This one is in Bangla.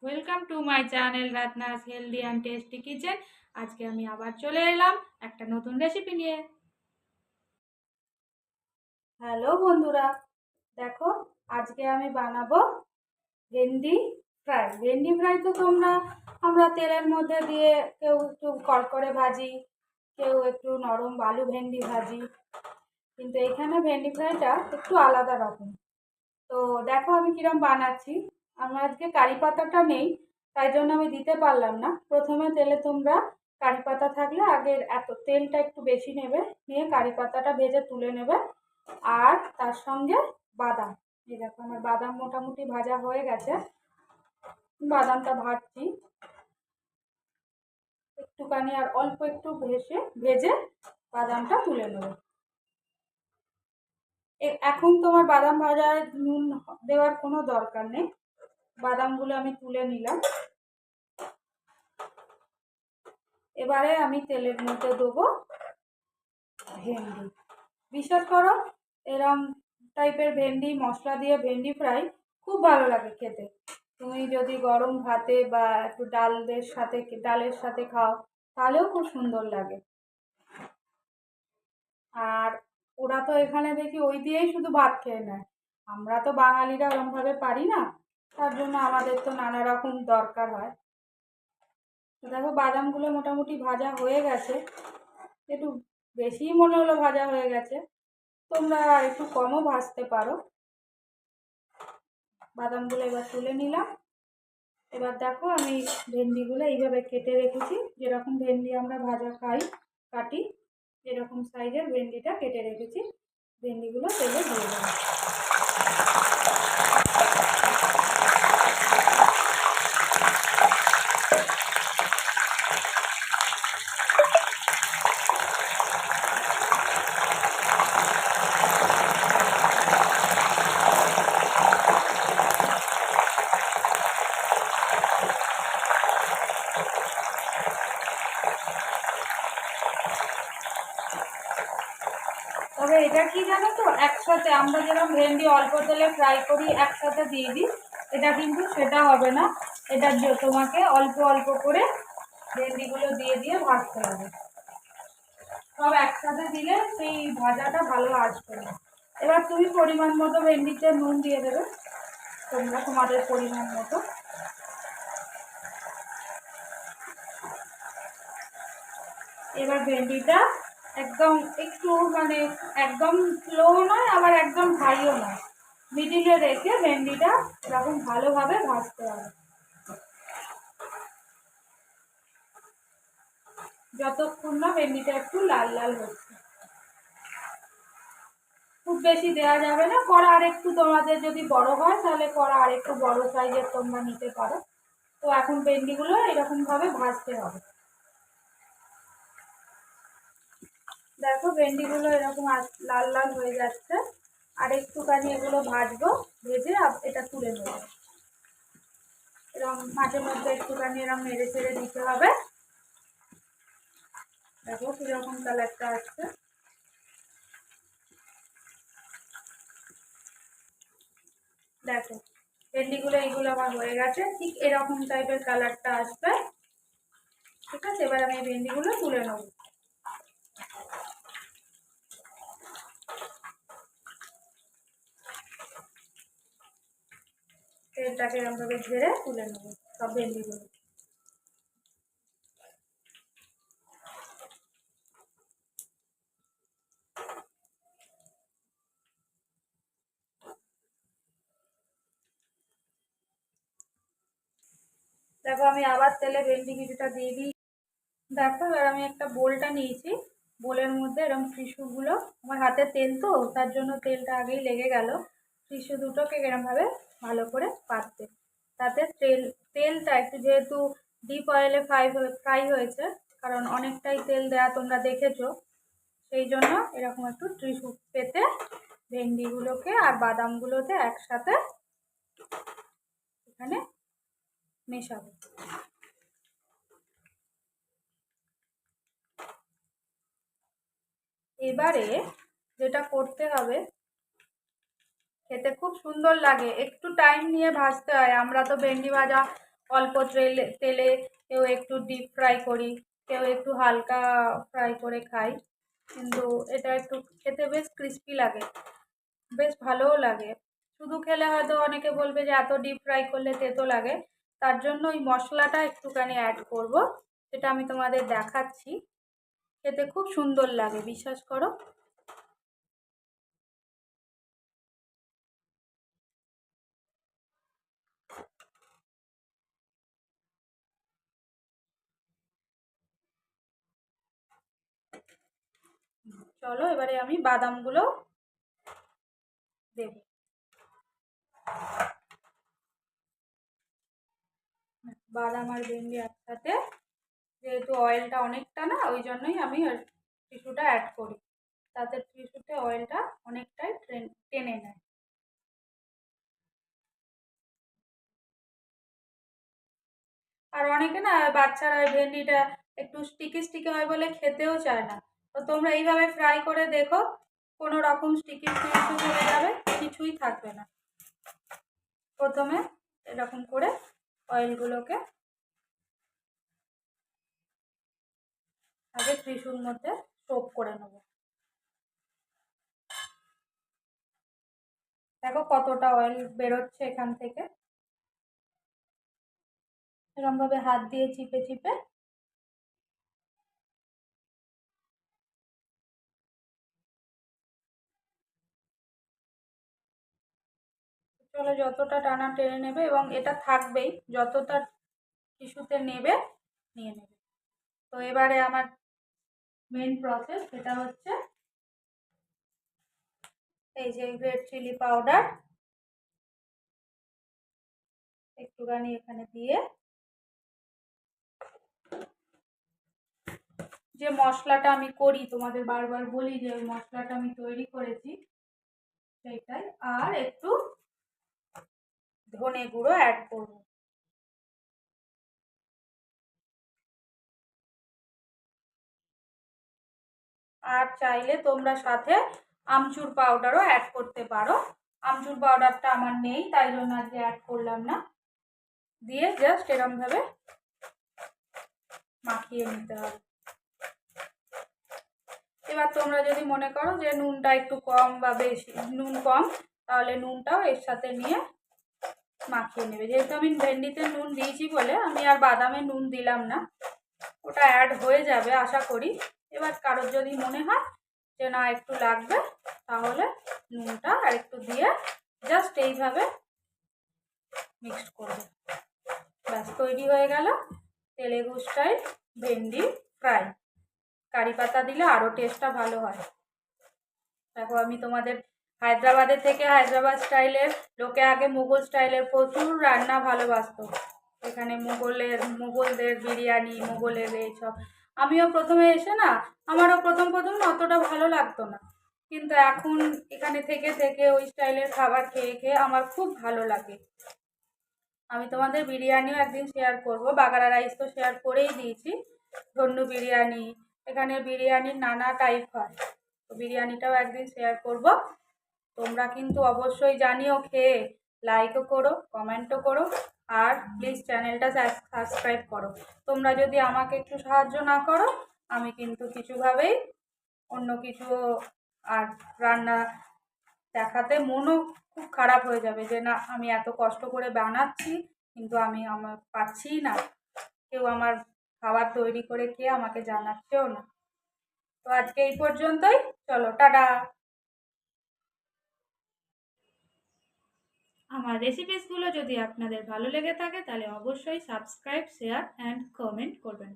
Welcome to my channel Ratna's healthy and tasty kitchen. আজকে আমি আবার চলে এলাম একটা নতুন রেসিপি নিয়ে। হ্যালো বন্ধুরা, দেখো আজকে আমি বানাবো ভেন্ডি ফ্রাই। ভেন্ডি ফ্রাই তো আমরা তেলের মধ্যে দিয়ে কেউ একটু কড়কড়ে ভাজি, কেউ একটু নরম আলু ভেন্ডি ভাজি, কিন্তু এখানে ভেন্ডি ফ্রাইটা একটু আলাদা রকম। তো দেখো আমি কিরম বানাচ্ছি। আমার আজকে কারি পাতাটা নেই, তাই জন্য আমি দিতে পারলাম না। প্রথমে তেলে তোমরা কারি পাতা থাকলে আগের তেলটা একটু বেশি নেবে, নিয়ে কারি পাতাটা ভেজে তুলে নেবে। আর তার সঙ্গে বাদাম, এই দেখো আমার বাদাম মোটামুটি ভাজা হয়ে গেছে। বাদামটা ভাজছি একটুখানি, আর অল্প একটু ভেজে বাদামটা তুলে নেবে। এখন তোমার বাদাম ভাজায় নুন দেওয়ার কোনো দরকার নেই। বাদামগুলো আমি তুলে নিলাম। এবারে আমি তেলের মধ্যে দেবো ভেন্ডি। বিশ্বাস করো, এরম টাইপের ভেন্ডি মশলা দিয়ে ভেন্ডি ফ্রাই খুব ভালো লাগে খেতে। তুমি যদি গরম ভাতে বা একটু ডালের সাথে খাও, তাহলেও খুব সুন্দর লাগে। আর ওরা তো এখানে দেখি ওই দিয়েই শুধু ভাত খেয়ে নেয়। আমরা তো বাঙালিরা ওরমভাবে পারি না, তার জন্য আমাদের তো নানা রকম দরকার হয়। তো দেখো বাদামগুলো মোটামুটি ভাজা হয়ে গেছে, একটু বেশি মনে হলো ভাজা হয়ে গেছে, তোমরা একটু কমও ভাজতে পারো। বাদামগুলো এবার তুলে নিলাম। এবার দেখো আমি ভেন্ডিগুলো এইভাবে কেটে রেখেছি, যেরকম ভেন্ডি আমরা ভাজা কাটি, এরকম সাইজের ভেন্ডিটা কেটে রেখেছি। ভেন্ডিগুলো তেলে দিয়ে দেবো। তবে এটা কি জানো তো, একসাথে আমরা যেরকম ভেন্ডি অল্প তেলে ফ্রাই করি একসাথে দিয়ে দিই, এটা কিন্তু সেটা হবে না। এটা তোমাকে অল্প অল্প করে ভেন্ডিগুলো দিয়ে দিয়ে ভাজতে হবে। সব একসাথে দিলে সেই ভাজাটা ভালো আসবে না। এবার তুমি পরিমাণ মতো ভেন্ডিতে নুন দিয়ে দেবে, তোমরা তোমাদের পরিমাণ মতো। এবার ভেন্ডিটা একদম একটু একদম স্লো নয়, আবার একদম হাইও নয়, মিডিলে রেখে ভেন্ডিটা এরকম ভালোভাবে ভাজতে হবে, যতক্ষণ না ভেন্ডিটা একটু লাল লাল হচ্ছে। খুব বেশি দেওয়া যাবে না। কড়া আর একটু তোমাদের যদি বড় হয় তাহলে কড়া আর একটু বড় সাইজের তোমরা নিতে পারো। তো এখন ভেন্ডিগুলো এরকম ভাবে ভাজতে হবে। দেখো ভেন্ডিগুলো এরকম লাল লাল হয়ে যাচ্ছে, আর একটুখানি এগুলো ভাজবো, ভেজে এটা তুলে নেবো। এরকম মাঝে মধ্যে একটুখানি এরকম নেড়ে ছেড়ে দিতে হবে। দেখো কিরকম কালারটা আসছে। দেখো ভেন্ডিগুলো এইগুলো আমার হয়ে গেছে, ঠিক এরকম টাইপের কালারটা আসবে। ঠিক আছে, এবার আমি ভেন্ডিগুলো তুলে নেবো। তেলটাকে এরকমভাবে ঝেড়ে তুলে নেবো সব ভেন্ডিগুলো। দেখো আমি আবার তেলে ভেন্ডি কিছুটা দিয়ে দিই। দেখো এবার আমি একটা বোলটা নিয়েছি, বোলের মধ্যে এরকম টিস্যুগুলো, আমার হাতে তেল তো তার জন্য তেলটা আগেই লেগে গেল। টিস্যু দুটোকে এরকমভাবে ভালো করে পাততে, তাতে তেলটা একটু যেহেতু ডিপ অয়েলে ফ্রাই হয়েছে, কারণ অনেকটাই তেল দেয়া তোমরা দেখেছো, সেই জন্য এরকম একটু টিস্যু পেতে ভেন্ডিগুলোকে আর বাদামগুলোতে একসাথে এখানে মেশাবো। এবারে যেটা করতে হবে, খেতে খুব সুন্দর লাগে, একটু টাইম নিয়ে ভাজতে হয়। আমরা তো ভেন্ডি ভাজা অল্প তেলে, কেউ একটু ডিপ ফ্রাই করি, কেউ একটু হালকা ফ্রাই করে খাই। কিন্তু এটা একটু খেতে বেশ ক্রিস্পি লাগে, বেশ ভালোও লাগে। শুধু খেলে হয়তো অনেকে বলবে যে এত ডিপ ফ্রাই করলে তেতো লাগে, তার জন্য ওই মশলাটা একটুখানি অ্যাড করব, সেটা আমি তোমাদের দেখাচ্ছি। খেতে খুব সুন্দর লাগে, বিশ্বাস করো। চলো এবারে আমি বাদামগুলো দেব। বাদাম আর ভেন্ডি একসাথে, যেহেতু অয়েলটা অনেকটা না, ওই জন্যই আমি টিস্যুটা অ্যাড করি, তাতে টিস্যুতে অয়েলটা অনেকটাই টেনে নেয়। আর অনেকে না বাচ্চারা ওই ভেন্ডিটা একটু স্টিকি স্টিকি হয় বলে খেতেও চায় না। তো তোমরা এইভাবে ফ্রাই করে দেখো, কোনো রকম স্টিকি স্টিকি চলে যাবে, কিছুই থাকবে না। প্রথমে এরকম করে অয়েলগুলোকে আগে টিস্যুর মধ্যে সোপ করে নেব। দেখো কতটা অয়েল বেরোচ্ছে এখান থেকে। এরকম ভাবে হাত দিয়ে চিপে চিপে চলো, যতটা টানা টেনে নেবে, এবং এটা থাকবেই, যতটা টিস্যুতে নেবে নিয়ে নেবে। তো এবারে আমার মেন প্রসেস সেটা হচ্ছে এই যে রেড চিলি পাউডার একটুখানি এখানে দিয়ে, যে মশলাটা আমি করি, তোমাদের বারবার বলি যে ওই মশলাটা আমি তৈরি করেছি সেইটাই, আর একটু ধনে গুঁড়ো অ্যাড করব। আর চাইলে তোমরা সাথে আমচুর পাউডারও অ্যাড করতে পারো। আমচুর পাউডারটা আমার নেই, তাই জন্য আজকে অ্যাড করলাম না। দিয়ে জাস্ট এরকম ভাবে মাখিয়ে নিতে হবে। এবার তোমরা যদি মনে করো যে নুনটা একটু কম বা বেশি, নুন কম, তাহলে নুনটাও এর সাথে নিয়ে মাখিয়ে নেবে। যেহেতু আমি ভেন্ডিতে নুন দিয়েছি বলে আমি আর বাদামে নুন দিলাম না, ওটা অ্যাড হয়ে যাবে আশা করি। এবার কারোর যদি মনে হয় যে না একটু লাগবে, তাহলে নুনটা আর একটু দিয়ে জাস্ট এইভাবে মিক্সড করবে। ব্যাস তৈরি হয়ে গেল তেলেগু স্টাইল ভেন্ডি ফ্রাই। কারি পাতা দিলে আরও টেস্টটা ভালো হয়। দেখো আমি তোমাদের হায়দ্রাবাদের থেকে, হায়দ্রাবাদ স্টাইলের লোকে আগে মুঘল স্টাইলের প্রচুর রান্না ভালোবাসতো। এখানে মুঘলদের বিরিয়ানি, মুঘলের এইসব, আমিও প্রথমে এসে না, আমারও প্রথম প্রথম অতটা ভালো লাগতো না, কিন্তু এখন এখানে থেকে থেকে ওই স্টাইলের খাবার খেয়ে খেয়ে আমার খুব ভালো লাগে। আমি তোমাদের বিরিয়ানিও একদিন শেয়ার করব, বাগারা রাইস তো শেয়ার করেই দিয়েছি, ধন্যু বিরিয়ানি, এখানে বিরিয়ানির নানা টাইপ হয়, তো বিরিয়ানিটাও একদিন শেয়ার করব। তোমরা কিন্তু অবশ্যই জানিও, খেয়ে লাইকও করো, কমেন্টও করো, আর প্লিজ চ্যানেলটা সাবস্ক্রাইব করো। তোমরা যদি আমাকে একটু সাহায্য না করো, আমি কিন্তু কিছুভাবেই অন্য কিছু আর রান্না দেখাতে মনও খুব খারাপ হয়ে যাবে, যে না আমি এত কষ্ট করে বানাচ্ছি কিন্তু আমার পাচ্ছিই না, কেউ আমার খাবার তৈরি করে খেয়ে আমাকে জানাচ্ছেও না। তো আজকে এই পর্যন্তই, চলো টাটা। আমার রেসিপিসগুলো যদি আপনাদের ভালো লেগে থাকে তাহলে অবশ্যই সাবস্ক্রাইব, শেয়ার অ্যান্ড কমেন্ট করবেন।